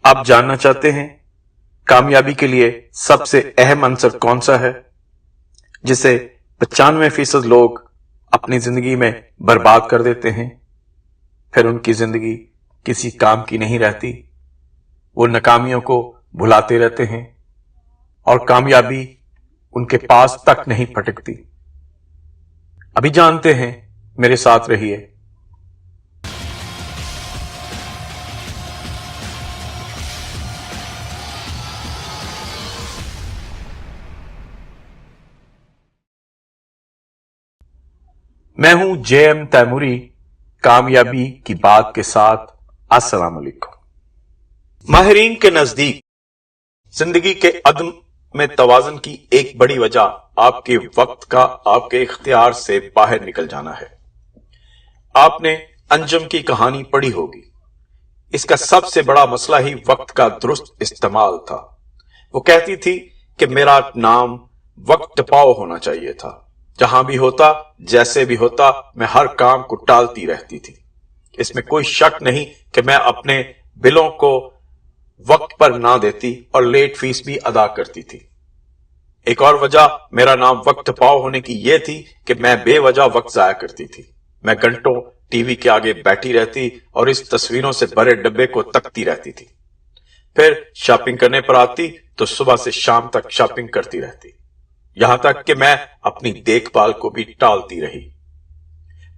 آپ جاننا چاہتے ہیں کامیابی کے لیے سب سے اہم عنصر کون سا ہے جسے 95% لوگ اپنی زندگی میں برباد کر دیتے ہیں، پھر ان کی زندگی کسی کام کی نہیں رہتی، وہ ناکامیوں کو بھلاتے رہتے ہیں اور کامیابی ان کے پاس تک نہیں پھٹکتی؟ ابھی جانتے ہیں، میرے ساتھ رہیے۔ میں ہوں جے ایم تیموری، کامیابی کی بات کے ساتھ۔ السلام علیکم۔ ماہرین کے نزدیک زندگی کے عدم میں توازن کی ایک بڑی وجہ آپ کے وقت کا آپ کے اختیار سے باہر نکل جانا ہے۔ آپ نے انجم کی کہانی پڑھی ہوگی۔ اس کا سب سے بڑا مسئلہ ہی وقت کا درست استعمال تھا۔ وہ کہتی تھی کہ میرا نام وقت ٹپاؤ ہونا چاہیے تھا، جہاں بھی ہوتا جیسے بھی ہوتا میں ہر کام کو ٹالتی رہتی تھی۔ اس میں کوئی شک نہیں کہ میں اپنے بلوں کو وقت پر نہ دیتی اور لیٹ فیس بھی ادا کرتی تھی۔ ایک اور وجہ میرا نام وقت ٹپاؤ ہونے کی یہ تھی کہ میں بے وجہ وقت ضائع کرتی تھی۔ میں گھنٹوں ٹی وی کے آگے بیٹھی رہتی اور اس تصویروں سے بھرے ڈبے کو تکتی رہتی تھی۔ پھر شاپنگ کرنے پر آتی تو صبح سے شام تک شاپنگ کرتی رہتی، یہاں تک کہ میں اپنی دیکھ بھال کو بھی ٹالتی رہی۔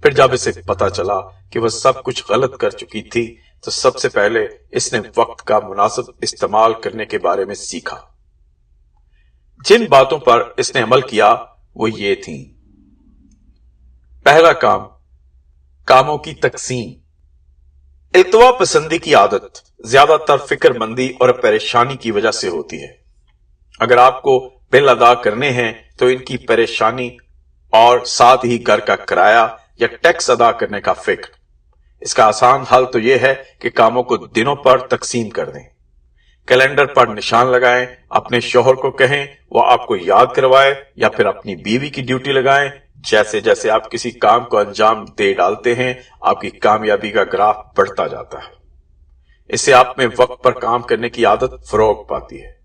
پھر جب اسے پتا چلا کہ وہ سب کچھ غلط کر چکی تھی تو سب سے پہلے اس نے وقت کا مناسب استعمال کرنے کے بارے میں سیکھا۔ جن باتوں پر اس نے عمل کیا وہ یہ تھیں: پہلا کام، کاموں کی تقسیم۔ التوا پسندی کی عادت زیادہ تر فکر مندی اور پریشانی کی وجہ سے ہوتی ہے۔ اگر آپ کو بل ادا کرنے ہیں تو ان کی پریشانی اور ساتھ ہی گھر کا کرایہ یا ٹیکس ادا کرنے کا فکر۔ اس کا آسان حل تو یہ ہے کہ کاموں کو دنوں پر تقسیم کر دیں، کیلنڈر پر نشان لگائیں، اپنے شوہر کو کہیں وہ آپ کو یاد کروائے، یا پھر اپنی بیوی کی ڈیوٹی لگائیں۔ جیسے جیسے آپ کسی کام کو انجام دے ڈالتے ہیں آپ کی کامیابی کا گراف بڑھتا جاتا ہے۔ اس سے آپ میں وقت پر کام کرنے کی عادت فروغ پاتی ہے۔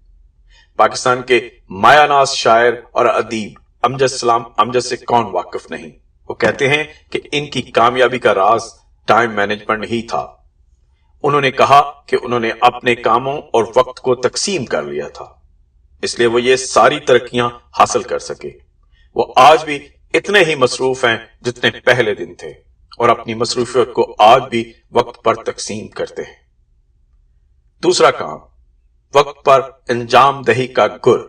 پاکستان کے مایہ ناز شاعر اور ادیب امجد سلام امجد سے کون واقف نہیں؟ وہ کہتے ہیں کہ ان کی کامیابی کا راز ٹائم مینجمنٹ ہی تھا۔ انہوں نے کہا کہ انہوں نے اپنے کاموں اور وقت کو تقسیم کر لیا تھا، اس لیے وہ یہ ساری ترقیاں حاصل کر سکے۔ وہ آج بھی اتنے ہی مصروف ہیں جتنے پہلے دن تھے، اور اپنی مصروفیت کو آج بھی وقت پر تقسیم کرتے ہیں۔ دوسرا کام، وقت پر انجام دہی کا گر۔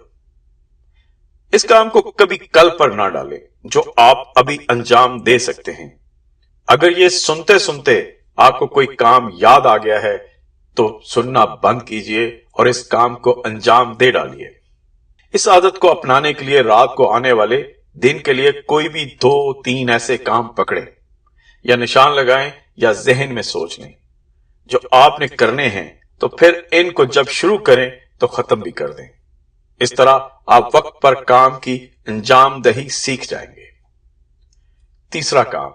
اس کام کو کبھی کل پر نہ ڈالیں جو آپ ابھی انجام دے سکتے ہیں۔ اگر یہ سنتے سنتے آپ کو کوئی کام یاد آ گیا ہے تو سننا بند کیجئے اور اس کام کو انجام دے ڈالیے۔ اس عادت کو اپنانے کے لیے رات کو آنے والے دن کے لیے کوئی بھی 2-3 ایسے کام پکڑیں، یا نشان لگائیں یا ذہن میں سوچ لیں جو آپ نے کرنے ہیں، تو پھر ان کو جب شروع کریں تو ختم بھی کر دیں۔ اس طرح آپ وقت پر کام کی انجام دہی سیکھ جائیں گے۔ تیسرا کام،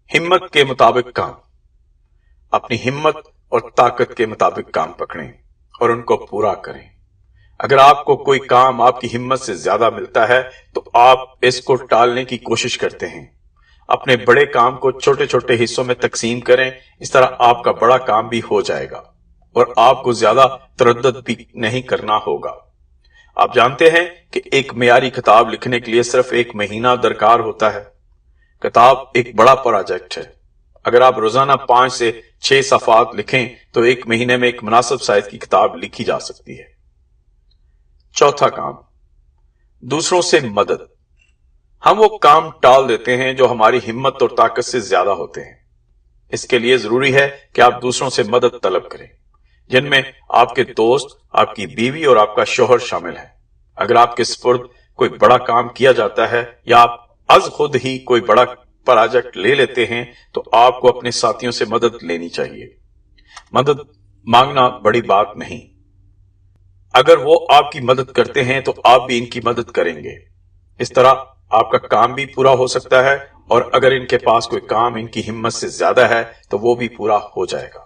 ہمت کے مطابق کام۔ اپنی ہمت اور طاقت کے مطابق کام پکڑیں اور ان کو پورا کریں۔ اگر آپ کو کوئی کام آپ کی ہمت سے زیادہ ملتا ہے تو آپ اس کو ٹالنے کی کوشش کرتے ہیں۔ اپنے بڑے کام کو چھوٹے چھوٹے حصوں میں تقسیم کریں، اس طرح آپ کا بڑا کام بھی ہو جائے گا اور آپ کو زیادہ تردد بھی نہیں کرنا ہوگا۔ آپ جانتے ہیں کہ ایک معیاری کتاب لکھنے کے لیے صرف 1 مہینہ درکار ہوتا ہے۔ کتاب ایک بڑا پروجیکٹ ہے۔ اگر آپ روزانہ 5 سے 6 صفحات لکھیں تو 1 مہینے میں ایک مناسب سائز کی کتاب لکھی جا سکتی ہے۔ چوتھا کام، دوسروں سے مدد۔ ہم وہ کام ٹال دیتے ہیں جو ہماری ہمت اور طاقت سے زیادہ ہوتے ہیں۔ اس کے لیے ضروری ہے کہ آپ دوسروں سے مدد طلب کریں، جن میں آپ کے دوست، آپ کی بیوی اور آپ کا شوہر شامل ہیں۔ اگر آپ کے سپرد کوئی بڑا کام کیا جاتا ہے یا آپ از خود ہی کوئی بڑا پروجیکٹ لے لیتے ہیں تو آپ کو اپنے ساتھیوں سے مدد لینی چاہیے۔ مدد مانگنا بڑی بات نہیں۔ اگر وہ آپ کی مدد کرتے ہیں تو آپ بھی ان کی مدد کریں گے۔ اس طرح آپ کا کام بھی پورا ہو سکتا ہے، اور اگر ان کے پاس کوئی کام ان کی ہمت سے زیادہ ہے تو وہ بھی پورا ہو جائے گا۔